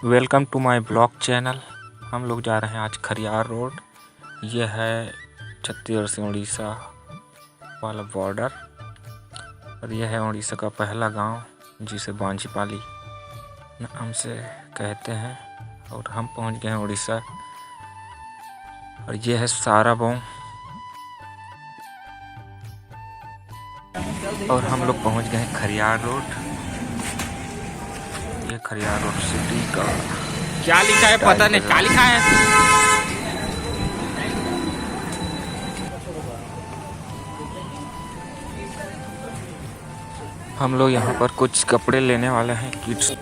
Welcome to my blog channel. हम लोग जा रहे हैं आज खरियार रोड। यह है छत्तीसगढ़ से उड़ीसा वाला बॉर्डर और यह है उड़ीसा का पहला गांव जिसे बांझीपाली नाम से कहते हैं। और हम पहुंच गए हैं उड़ीसा और यह है साराबोंग और हम लोग पहुंच गए हैं खरियार रोड। ये खरियार रोड सिटी का क्या लिखा है पता नहीं, क्या लिखा है। हम लोग यहाँ पर कुछ कपड़े लेने वाले हैं किड्स।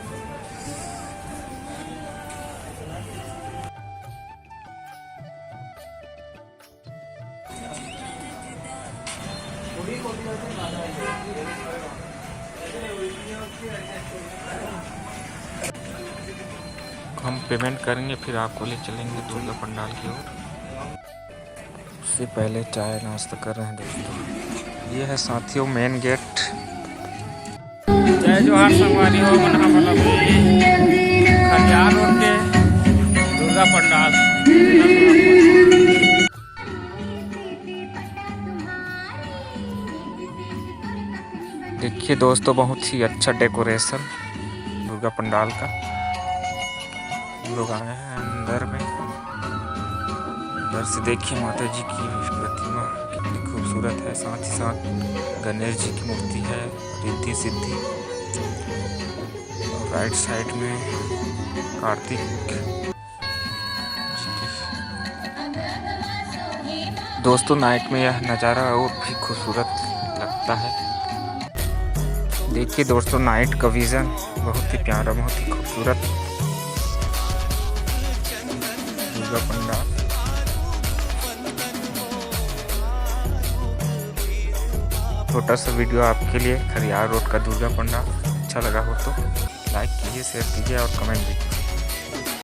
हम पेमेंट करेंगे फिर आपको ले चलेंगे दुर्गा पंडाल की ओर। उससे पहले चाय नाश्ता कर रहे हैं दोस्तों। ये है साथियों मेन गेट। जय जोहार संगवारी हो मना वाला खरियार रोड के दुर्गा पंडाल। देखिए दोस्तों, बहुत ही अच्छा डेकोरेशन दुर्गा पंडाल का। लोग आए हैं अंदर में। इधर से देखिए माता जी की प्रतिमा कितनी खूबसूरत है। साथ ही साथ गणेश जी की मूर्ति है, रिद्धि सिद्धि। और राइट साइड में कार्तिक जी की। दोस्तों नाइट में यह नज़ारा और भी खूबसूरत लगता है। देखिए दोस्तों नाइट का विज़न बहुत ही प्यारा, बहुत ही खूबसूरत दुर्गा पंडाल। छोटा सा वीडियो आपके लिए खरियार रोड का दुर्गा पंडाल। अच्छा लगा हो तो लाइक कीजिए, शेयर कीजिए और कमेंट भी कीजिए।